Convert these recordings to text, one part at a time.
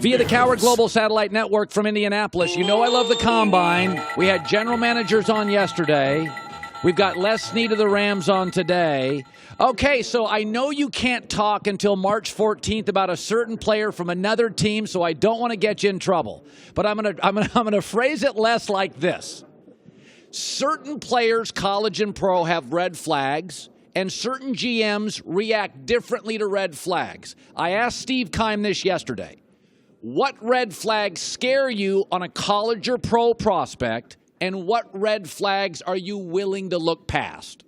Via the Cowherd Global Satellite Network from Indianapolis. You know I love the Combine. We had general managers on yesterday. We've got Les Snead of the Rams on today. Okay, so I know you can't talk until March 14th about a certain player from another team, so I don't want to get you in trouble. But I'm gonna phrase it less like this. Certain players, college and pro, have red flags, and certain GMs react differently to red flags. I asked Steve Keim this yesterday. What red flags scare you on a college or pro prospect, and what red flags are you willing to look past?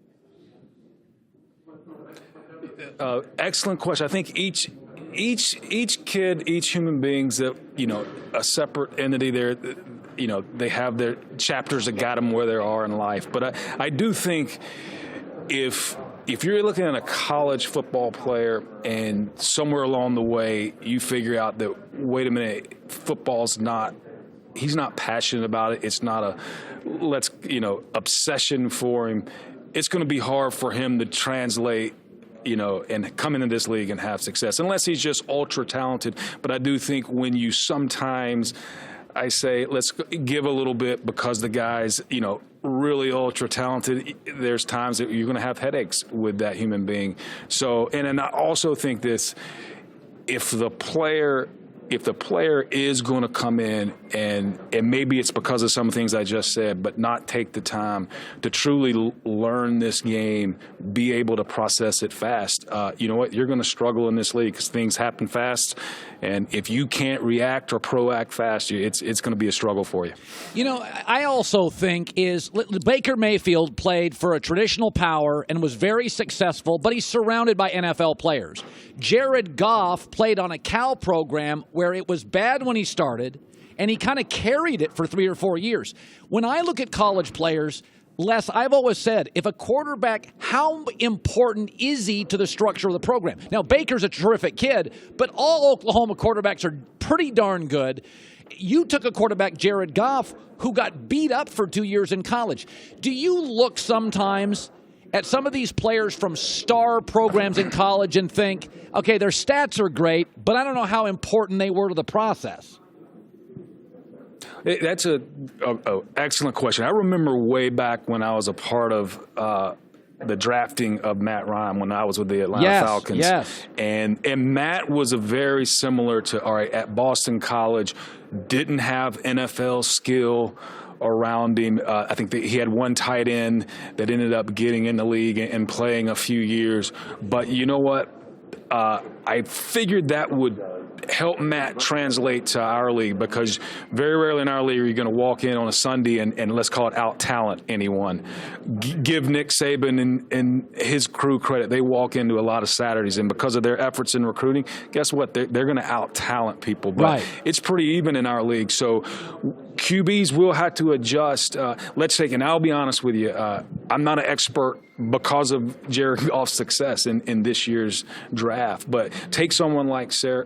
Excellent question. I think each kid, each human being's a separate entity. They have their chapters that got them where they are in life. But I do think if you're looking at a college football player and somewhere along the way you figure out that, wait a minute, he's not passionate about it. It's not obsession for him. It's going to be hard for him to translate, and come into this league and have success, unless he's just ultra talented. But I do think when you sometimes, I say, let's give a little bit because the guy's, really ultra talented, there's times that you're going to have headaches with that human being. So, and I also think this, if the player is going to come in and maybe it's because of some things I just said, but not take the time to truly learn this game, be able to process it fast, you know what? You're going to struggle in this league because things happen fast. And if you can't react or proact fast, it's going to be a struggle for you. I also think Baker Mayfield played for a traditional power and was very successful, but he's surrounded by NFL players. Jared Goff played on a Cal program where it was bad when he started, and he kind of carried it for 3 or 4 years. When I look at college players, Les, I've always said, if a quarterback, how important is he to the structure of the program? Now, Baker's a terrific kid, but all Oklahoma quarterbacks are pretty darn good. You took a quarterback, Jared Goff, who got beat up for 2 years in college. Do you look sometimes at some of these players from star programs in college and think, okay, their stats are great, but I don't know how important they were to the process? That's an excellent question. I remember way back when I was a part of the drafting of Matt Ryan when I was with the Atlanta Falcons. Yes. And Matt was a very similar to, at Boston College, didn't have NFL skill around him. I think that he had one tight end that ended up getting in the league and playing a few years. But you know what? I figured that would help Matt translate to our league, because very rarely in our league are you going to walk in on a Sunday and let's call it out-talent anyone. Give Nick Saban and his crew credit. They walk into a lot of Saturdays, and because of their efforts in recruiting, guess what? They're going to out-talent people. But right. It's pretty even in our league. So QBs will have to adjust. Let's take, and I'll be honest with you, I'm not an expert because of Jared Goff's success in this year's draft. But take someone like Sam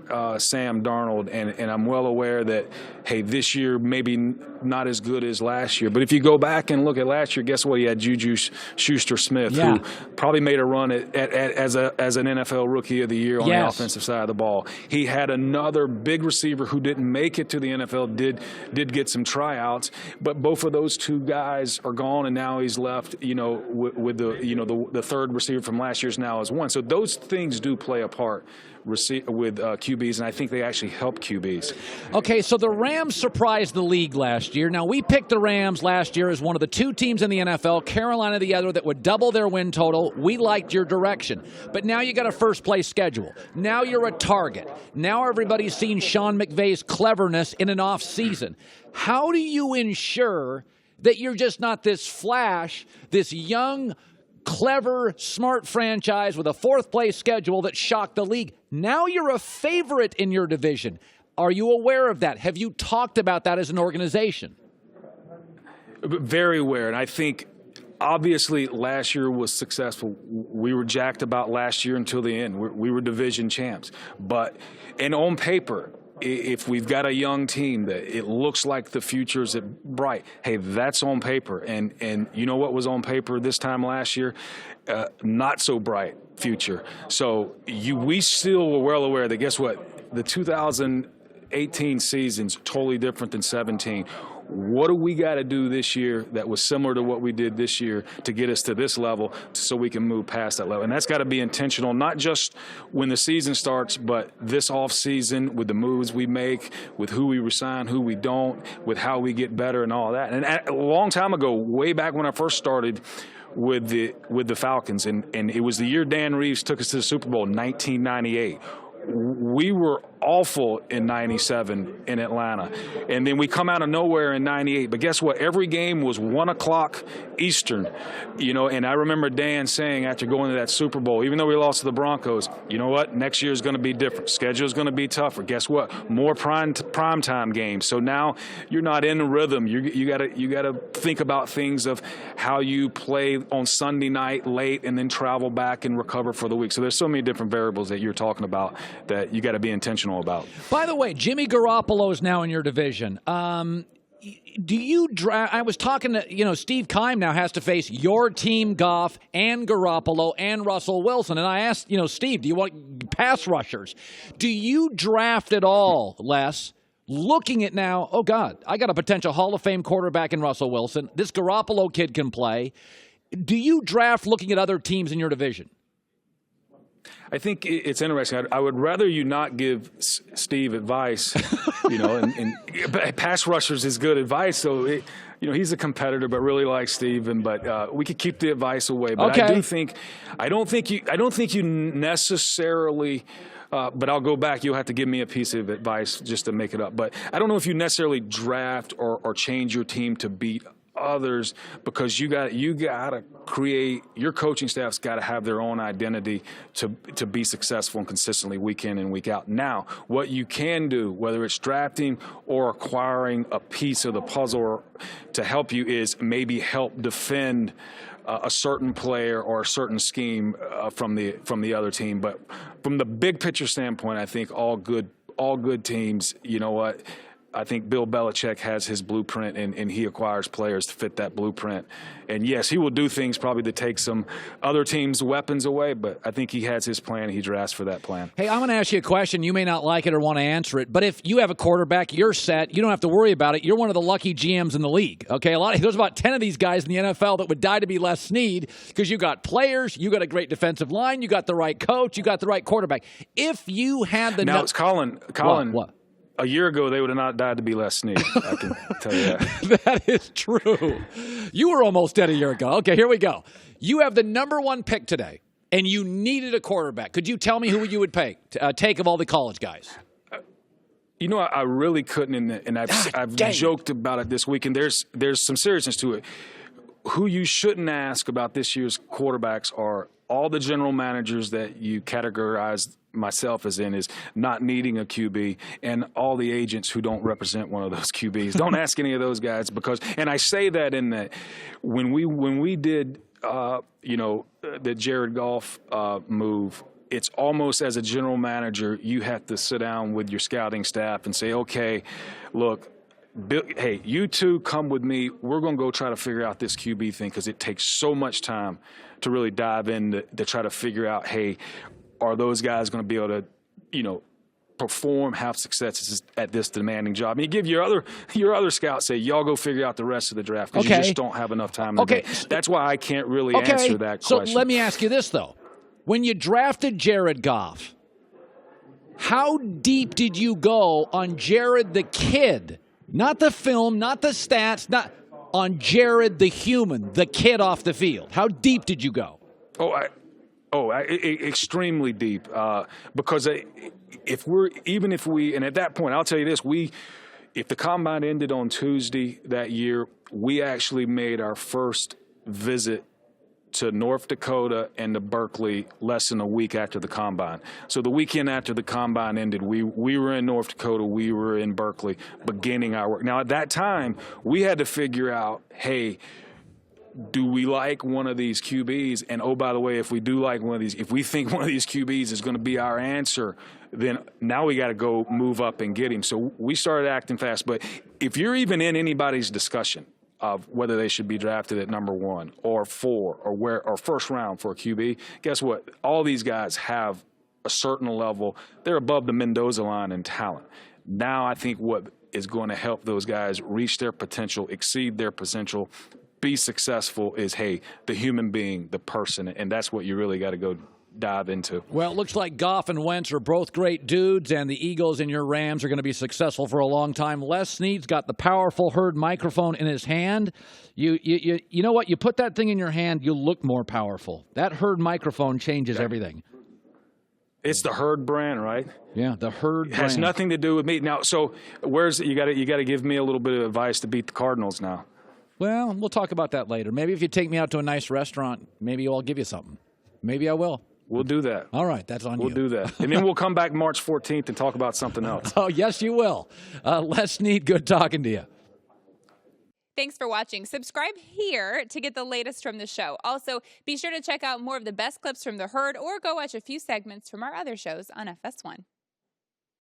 Darnold, and I'm well aware that, hey, this year maybe not as good as last year. But if you go back and look at last year, guess what? He had Juju Schuster-Smith, who probably made a run as an NFL Rookie of the Year on the offensive side of the ball. He had another big receiver who didn't make it to the NFL, did get some tryouts, but both of those two guys are gone, and now he's left, with the third receiver from last year's now as one. So those things do play a part with QBs, and I think they actually help QBs. Okay, so the Rams surprised the league last year. Now, we picked the Rams last year as one of the two teams in the NFL, Carolina the other, that would double their win total. We liked your direction. But now you got a first-place schedule. Now you're a target. Now everybody's seen Sean McVay's cleverness in an off-season. How do you ensure that you're just not this flash, this young, clever, smart franchise with a fourth-place schedule that shocked the league? Now you're a favorite in your division. Are you aware of that? Have you talked about that as an organization? Very aware, and I think obviously last year was successful. We were jacked about last year until the end. We were division champs. And on paper, if we've got a young team that it looks like the future's bright, hey, that's on paper. And you know what was on paper this time last year? Not so bright future. So we still were well aware that, guess what? The 18 seasons, totally different than 17. What do we got to do this year that was similar to what we did this year to get us to this level so we can move past that level? And that's got to be intentional, not just when the season starts, but this off season with the moves we make, with who we resign, who we don't, with how we get better and all that. And a long time ago, way back when I first started with the Falcons, and it was the year Dan Reeves took us to the Super Bowl in 1998. We were awful in 97 in Atlanta. And then we come out of nowhere in 98. But guess what? Every game was 1 o'clock Eastern. And I remember Dan saying after going to that Super Bowl, even though we lost to the Broncos, you know what? Next year is going to be different. Schedule is going to be tougher. Guess what? More prime time games. So now you're not in a rhythm. You gotta think about things of how you play on Sunday night late and then travel back and recover for the week. So there's so many different variables that you're talking about that you got to be intentional about. By the way, Jimmy Garoppolo is now in your division. Do you draft? I was talking to, Steve Keim now has to face your team, Goff and Garoppolo and Russell Wilson. And I asked, Steve, do you want pass rushers? Do you draft at all, Les? Looking at now, oh, God, I got a potential Hall of Fame quarterback in Russell Wilson. This Garoppolo kid can play. Do you draft looking at other teams in your division? I think it's interesting. I would rather you not give Steve advice, and pass rushers is good advice. So, he's a competitor, but really likes Steve. But we could keep the advice away. But okay. I don't think you necessarily. But I'll go back. You'll have to give me a piece of advice just to make it up. But I don't know if you necessarily draft or change your team to beat others, because you got to create, your coaching staff's got to have their own identity to be successful and consistently week in and week out. Now, what you can do, whether it's drafting or acquiring a piece of the puzzle to help you, is maybe help defend a certain player or a certain scheme from the other team. But from the big picture standpoint, I think all good teams, you know what, I think Bill Belichick has his blueprint, and he acquires players to fit that blueprint. And, yes, he will do things probably to take some other teams' weapons away, but I think he has his plan. He drafts for that plan. Hey, I'm going to ask you a question. You may not like it or want to answer it, but if you have a quarterback, you're set. You don't have to worry about it. You're one of the lucky GMs in the league. Okay, there's about 10 of these guys in the NFL that would die to be Les Snead, because you got players, you got a great defensive line, you got the right coach, you got the right quarterback. If you had the it's Colin. What? A year ago, they would have not died to be Les Snead. I can tell you that. That is true. You were almost dead a year ago. Okay, here we go. You have the number 1 pick today, and you needed a quarterback. Could you tell me who you would take of all the college guys? I really couldn't, and I've joked about it this week, and there's some seriousness to it. Who you shouldn't ask about this year's quarterbacks are all the general managers that you categorized myself as in is not needing a QB, and all the agents who don't represent one of those QBs. Don't ask any of those guys, because, and I say that in that when we did the Jared Goff move, it's almost as a general manager, you have to sit down with your scouting staff and say, okay, look, hey, you two come with me. We're going to go try to figure out this QB thing, because it takes so much time to really dive in to try to figure out, hey, are those guys going to be able to, perform, have success at this demanding job? And you give your other scouts, say, y'all go figure out the rest of the draft, because you just don't have enough time. That's why I can't really answer that question. So let me ask you this, though. When you drafted Jared Goff, how deep did you go on Jared the kid? Not the film, not the stats, not on Jared the human, the kid off the field. How deep did you go? Extremely deep, because if we, and at that point, I'll tell you this, if the combine ended on Tuesday that year, we actually made our first visit to North Dakota and to Berkeley less than a week after the combine. So the weekend after the combine ended, we were in North Dakota, we were in Berkeley, beginning our work. Now, at that time, we had to figure out, hey, do we like one of these QBs? And, oh, by the way, if we do like one of these, if we think one of these QBs is going to be our answer, then now we got to go move up and get him. So we started acting fast. But if you're even in anybody's discussion of whether they should be drafted at number 1 or 4 or first round for a QB, guess what? All these guys have a certain level. They're above the Mendoza line in talent. Now I think what is going to help those guys reach their potential, exceed their potential, be successful is, hey, the human being, the person, and that's what you really got to go dive into. Well, it looks like Goff and Wentz are both great dudes, and the Eagles and your Rams are going to be successful for a long time. Les Snead's got the powerful Herd microphone in his hand. You know what? You put that thing in your hand, you look more powerful. That Herd microphone changes everything. It's the Herd brand, right? Yeah, the Herd brand. It has nothing to do with me. Now, so where's you got to give me a little bit of advice to beat the Cardinals now. Well, we'll talk about that later. Maybe if you take me out to a nice restaurant, maybe I'll give you something. Maybe I will. We'll do that. All right, that's on you. We'll do that. And then we'll come back March 14th and talk about something else. Oh, yes, you will. Les Snead, good talking to you. Thanks for watching. Subscribe here to get the latest from the show. Also, be sure to check out more of the best clips from The Herd or go watch a few segments from our other shows on FS1.